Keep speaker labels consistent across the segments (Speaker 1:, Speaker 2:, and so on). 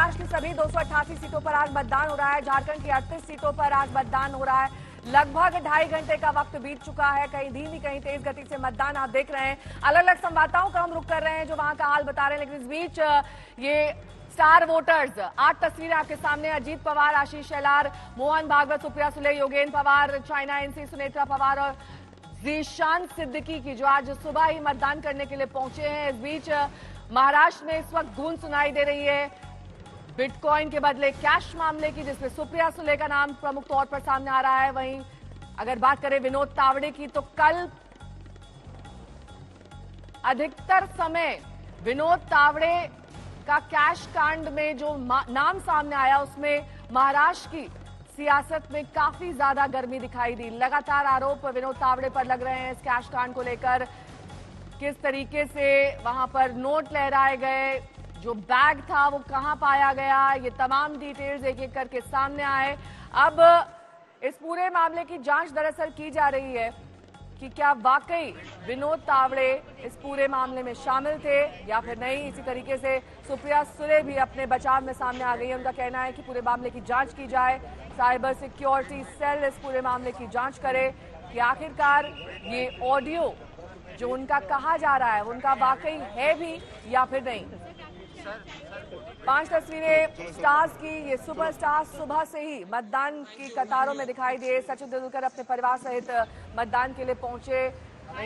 Speaker 1: महाराष्ट्र की सभी 288 सीटों पर आज मतदान हो रहा है। झारखंड की 38 सीटों पर आज मतदान हो रहा है। लगभग 2.5 घंटे का वक्त बीत चुका है। कहीं धीमी कहीं तेज गति से मतदान आप देख रहे हैं। अलग अलग संवाददाताओं का हम रुख कर रहे हैं जो वहां का हाल बता रहे हैं, लेकिन इस बीच ये स्टार वोटर्स 8 तस्वीरें आपके सामने। अजीत पवार, आशीष शेलार, मोहन भागवत, सुप्रिया सुले, योगेंद्र पवार, चाइना एनसी, सुनेत्रा पवार और जीशान सिद्दीकी की जो आज सुबह ही मतदान करने के लिए पहुंचे हैं। इस बीच महाराष्ट्र में इस वक्त गूंज सुनाई दे रही है बिटकॉइन के बदले कैश मामले की, जिसमें सुप्रिया सुले का नाम प्रमुख तौर पर सामने आ रहा है। वहीं अगर बात करें विनोद तावड़े की, तो कल अधिकतर समय विनोद तावड़े का कैश कांड में जो नाम सामने आया उसमें महाराष्ट्र की सियासत में काफी ज्यादा गर्मी दिखाई दी। लगातार आरोप विनोद तावड़े पर लग रहे हैं इस कैश कांड को लेकर। किस तरीके से वहां पर नोट लहराए गए, जो बैग था वो कहां पाया गया, ये तमाम डिटेल्स एक एक करके सामने आए। अब इस पूरे मामले की जांच दरअसल की जा रही है कि क्या वाकई विनोद तावड़े इस पूरे मामले में शामिल थे या फिर नहीं। इसी तरीके से सुप्रिया सुले भी अपने बचाव में सामने आ गई है। उनका कहना है कि पूरे मामले की जांच की जाए, साइबर सिक्योरिटी सेल इस पूरे मामले की जांच करे कि आखिरकार ये ऑडियो जो उनका कहा जा रहा है उनका वाकई है भी या फिर नहीं। 5 तस्वीरें स्टार्स की। ये सुपरस्टार्स सुबह से ही मतदान की कतारों में दिखाई दिए। सचिन तेंदुलकर अपने परिवार सहित मतदान के लिए पहुंचे।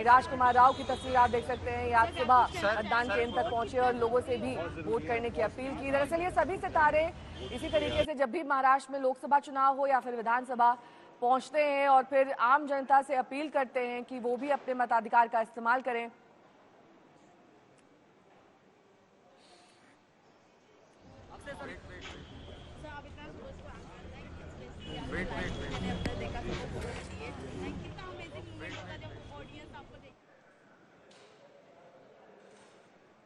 Speaker 1: राजकुमार राव की तस्वीर आप देख सकते हैं। आज सुबह मतदान केंद्र तक पहुंचे और लोगों से भी वोट करने की अपील की। दरअसल ये सभी सितारे इसी तरीके से जब भी महाराष्ट्र में लोकसभा चुनाव हो या फिर विधानसभा पहुंचते हैं और फिर आम जनता से अपील करते हैं कि वो भी अपने मताधिकार का इस्तेमाल करें।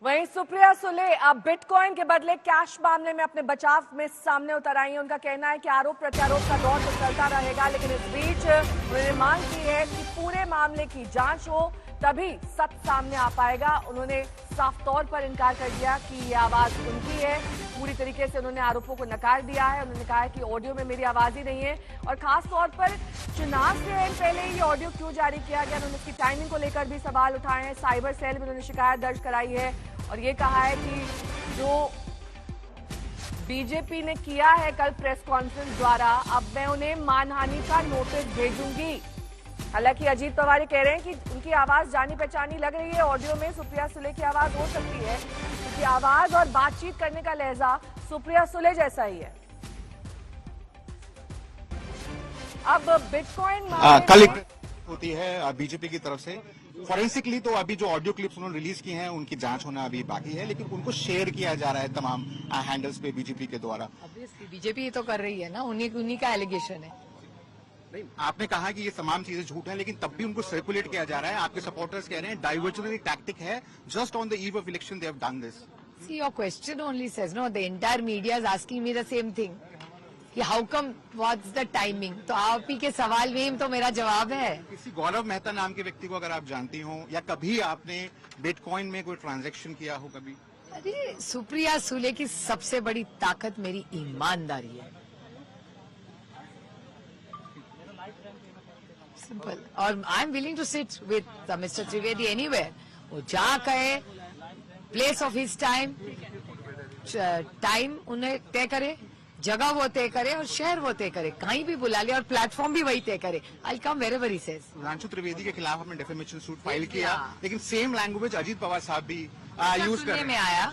Speaker 1: वहीं सुप्रिया सुले अब बिटकॉइन के बदले कैश मामले में अपने बचाव में सामने उतर आई हैं। उनका कहना है कि आरोप प्रत्यारोप का दौर तो चलता रहेगा, लेकिन इस बीच उन्होंने मांग की है कि पूरे मामले की जांच हो, तभी सच सामने आ पाएगा। उन्होंने साफ तौर पर इनकार कर दिया कि ये आवाज उनकी है। पूरी तरीके से उन्होंने आरोपों को नकार दिया है। उन्होंने कहा है कि ऑडियो में मेरी आवाज ही नहीं है और खास तौर पर चुनाव से पहले ये ऑडियो क्यों जारी किया गया। उन्होंने इसकी टाइमिंग को लेकर भी सवाल उठाए हैं। साइबर सेल में उन्होंने शिकायत दर्ज कराई है और ये कहा है कि जो बीजेपी ने किया है कल प्रेस कॉन्फ्रेंस द्वारा, अब मैं उन्हें मानहानि का नोटिस भेजूंगी। हालांकि अजीत पवार कह रहे हैं कि उनकी आवाज जानी पहचानी लग रही है। ऑडियो में सुप्रिया सुले की आवाज हो सकती है क्योंकि आवाज और बातचीत करने का लहजा सुप्रिया सुले जैसा ही है। अब बिटकॉइन
Speaker 2: कल होती है बीजेपी की तरफ से। फॉरेंसिकली तो अभी जो ऑडियो क्लिप्स उन्होंने रिलीज की हैं उनकी जांच होना अभी बाकी है, लेकिन उनको शेयर किया जा रहा है तमाम हैंडल्स पे बीजेपी के द्वारा।
Speaker 3: बीजेपी तो कर रही है ना, उन्हीं का एलिगेशन है।
Speaker 2: नहीं, आपने कहा कि ये तमाम चीजें झूठ हैं, लेकिन तब भी उनको सर्कुलेट किया जा रहा है। आपके सपोर्टर्स कह रहे हैं डाइवर्जनरी टैक्टिक है, just on the eve of election they have done this.
Speaker 3: See, your question only says, no, the entire media is asking me the same thing. कि how come, what's the timing? तो आप ही के सवाल में ही तो मेरा जवाब है।
Speaker 2: किसी गौरव मेहता नाम के व्यक्ति को अगर आप जानती हो या कभी आपने बिटकॉइन में कोई ट्रांजैक्शन किया हो कभी?
Speaker 3: अरे सुप्रिया सुले की सबसे बड़ी ताकत मेरी ईमानदारी है, सिंपल। और I am willing to sit with Mister Trivedi anywhere. वो जहाँ कहे, place of his time, time उन्हें तय करे, जगह वो तय करे और शहर वो तय करे, कहीं भी बुला ले और प्लेटफॉर्म भी वही तय करे। I come wherever he says.
Speaker 2: Sudhanshu Trivedi के खिलाफ हमने डेफेमेशन सूट फाइल किया, लेकिन सेम लैंग्वेज अजीत पवार साहब भी यूज कर रहे हैं।
Speaker 3: में आया,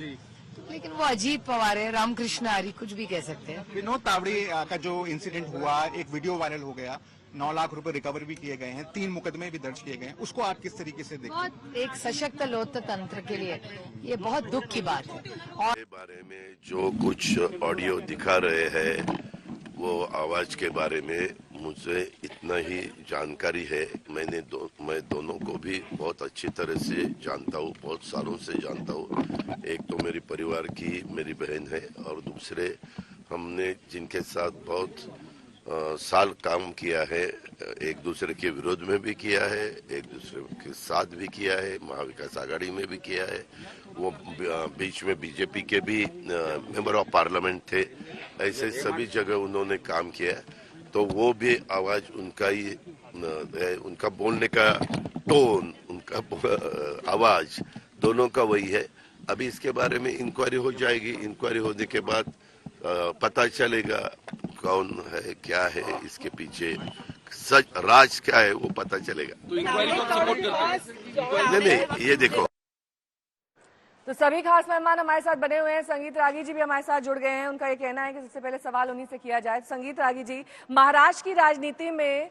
Speaker 3: लेकिन वो अजीत पवार है, रामकृष्ण हरी, कुछ भी कह सकते हैं।
Speaker 2: विनोद तावड़े का जो इंसिडेंट हुआ, एक वीडियो वायरल हो गया, 9 लाख रुपए रिकवर भी किए गए हैं, 3 मुकदमे भी दर्ज किए गए हैं, उसको आप किस तरीके से देखते हैं?
Speaker 3: बहुत एक सशक्त लोकतंत्र के लिए ये बहुत दुख की बात है। और
Speaker 4: बारे में जो कुछ ऑडियो दिखा रहे हैं वो आवाज के बारे में मुझे इतना ही जानकारी है। मैं दोनों को भी बहुत अच्छी तरह से जानता हूँ, बहुत सालों से जानता हूँ। एक तो मेरी परिवार की मेरी बहन है और दूसरे हमने जिनके साथ बहुत साल काम किया है, एक दूसरे के विरोध में भी किया है, एक दूसरे के साथ भी किया है, महाविकास आघाड़ी में भी किया है। वो बीच में बीजेपी के भी मेंबर ऑफ पार्लियामेंट थे, ऐसे सभी जगह उन्होंने काम किया। तो वो भी आवाज उनका ही है, उनका बोलने का टोन, उनका आवाज दोनों का वही है। अभी इसके बारे में इंक्वायरी हो जाएगी, इंक्वायरी होने के बाद पता चलेगा कौन है, क्या है इसके पीछे, सच राज क्या है वो पता चलेगा।
Speaker 5: तो इंक्वायरी को सपोर्ट करते
Speaker 4: नहीं, ये देखो।
Speaker 1: तो सभी खास मेहमान हमारे साथ बने हुए हैं। संगीत रागी जी भी हमारे साथ जुड़ गए हैं। उनका ये कहना है कि सबसे पहले सवाल उन्हीं से किया जाए। संगीत रागी जी, महाराष्ट्र की राजनीति में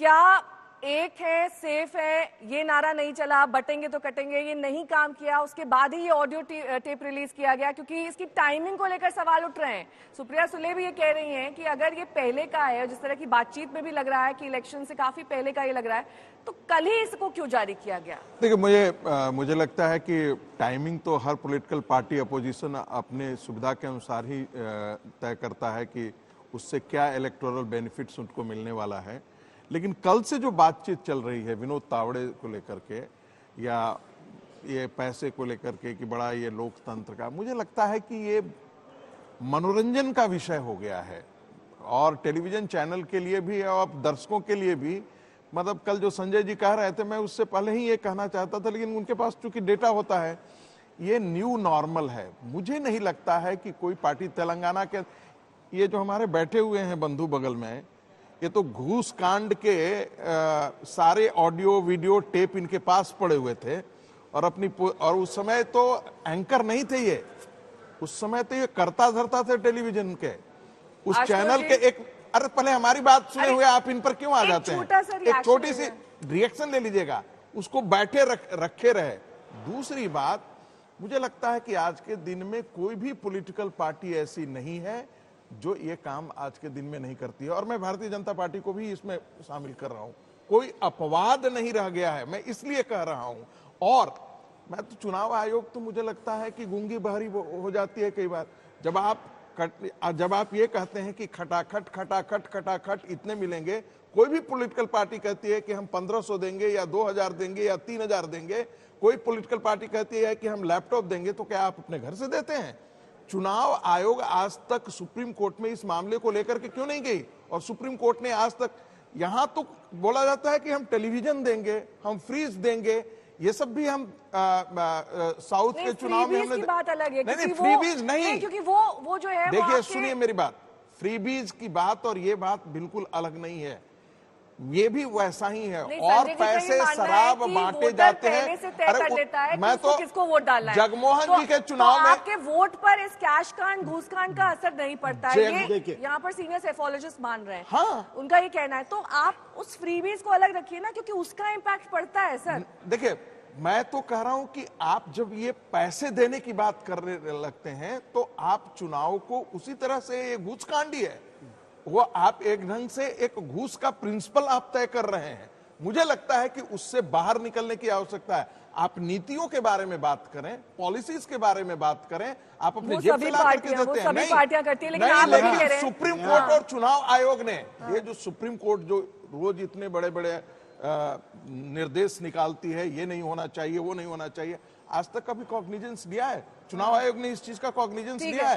Speaker 1: क्या एक है, सेफ है, ये नारा नहीं चला, बटेंगे तो कटेंगे, ये नहीं काम किया, उसके बाद ही ये ऑडियो टेप रिलीज किया गया, क्योंकि इसकी टाइमिंग को लेकर सवाल उठ रहे हैं। सुप्रिया सुले भी ये कह रही हैं कि अगर ये पहले का है, जिस तरह की बातचीत में भी लग रहा है कि इलेक्शन से काफी पहले का ये लग रहा है, तो कल ही इसको क्यों जारी किया गया?
Speaker 6: देखिए, मुझे लगता है कि टाइमिंग तो हर पॉलिटिकल पार्टी अपोजिशन अपने सुविधा के अनुसार ही तय करता है कि उससे क्या इलेक्टोरल बेनिफिट्स उनको मिलने वाला है। लेकिन कल से जो बातचीत चल रही है विनोद तावड़े को लेकर के या ये पैसे को लेकर के कि बड़ा ये लोकतंत्र का, मुझे लगता है कि ये मनोरंजन का विषय हो गया है और टेलीविजन चैनल के लिए भी और दर्शकों के लिए भी। मतलब कल जो संजय जी कह रहे थे, मैं उससे पहले ही ये कहना चाहता था, लेकिन उनके पास चूंकि डेटा होता है, ये न्यू नॉर्मल है। मुझे नहीं लगता है कि कोई पार्टी तेलंगाना के, ये जो हमारे बैठे हुए हैं बंधु बगल में, ये तो घूस कांड के सारे ऑडियो वीडियो टेप इनके पास पड़े हुए थे और उस समय तो एंकर नहीं थे ये, उस समय तो ये करता धरता थे टेलीविजन के उस चैनल के एक। अरे पहले हमारी बात सुने हुए आप इन पर क्यों आ जाते हैं? एक छोटी सी रिएक्शन ले लीजिएगा, उसको बैठे रखे रहे। दूसरी बात, मुझे लगता है कि आज के दिन में कोई भी पॉलिटिकल पार्टी ऐसी नहीं है जो ये काम आज के दिन में नहीं करती है, और मैं भारतीय जनता पार्टी को भी इसमें शामिल कर रहा हूं। कोई अपवाद नहीं रह गया है, मैं इसलिए कह रहा हूं। और मैं तो चुनाव आयोग तो मुझे लगता है कि गूंगी बहरी हो जाती है कई बार। जब आप ये कहते हैं कि खटाखट खटाखट खटाखट इतने मिलेंगे, कोई भी पॉलिटिकल पार्टी कहती है कि हम 1500 देंगे या 2000 देंगे या 3000 देंगे, कोई पॉलिटिकल पार्टी कहती है कि हम लैपटॉप देंगे, तो क्या आप अपने घर से देते हैं? चुनाव आयोग आज तक सुप्रीम कोर्ट में इस मामले को लेकर के क्यों नहीं गई? और सुप्रीम कोर्ट ने आज तक, यहां तो बोला जाता है कि हम टेलीविजन देंगे, हम फ्रीज देंगे, ये सब भी हम साउथ के चुनाव में हमने,
Speaker 1: बात अलग है।
Speaker 6: नहीं फ्रीबीज नहीं,
Speaker 1: क्योंकि वो जो है,
Speaker 6: देखिए सुनिए मेरी बात, फ्रीबीज की बात और ये बात बिल्कुल अलग नहीं है, ये भी वैसा ही है। और पैसे शराब बांटे जाते हैं।
Speaker 1: अरे मैं तो किसको वोट डालना है,
Speaker 6: जगमोहन जी के चुनाव में
Speaker 1: आपके वोट पर इस कैश कांड घूस कांड का असर नहीं पड़ता है, ये यहाँ पर सीनियर सेफोलॉजिस्ट मान रहे हैं।
Speaker 6: हाँ,
Speaker 1: उनका ये कहना है। तो आप उस फ्रीबीज को अलग रखिए ना, क्योंकि उसका इम्पैक्ट पड़ता है सर।
Speaker 6: देखिए, मैं तो कह रहा हूं कि आप जब ये पैसे देने की बात करने लगते हैं तो आप चुनाव को उसी तरह से, ये घूस कांडी है, वो आप एक ढंग से एक घूस का प्रिंसिपल आप तय कर रहे हैं। मुझे लगता है कि उससे बाहर निकलने की आवश्यकता है। आप नीतियों के बारे में बात करें, पॉलिसीज के बारे में बात करें, आप अपने जेब से ला करके देते हैं।
Speaker 1: नहीं, पार्टियां करती है, लेकिन
Speaker 6: सुप्रीम कोर्ट और चुनाव आयोग ने, ये जो सुप्रीम कोर्ट जो रोज इतने बड़े बड़े निर्देश निकालती है, ये नहीं होना चाहिए, वो नहीं होना चाहिए, आज तक कभी कॉग्निजेंस लिया है? चुनाव आयोग ने इस चीज का कॉग्निजेंस लिया है?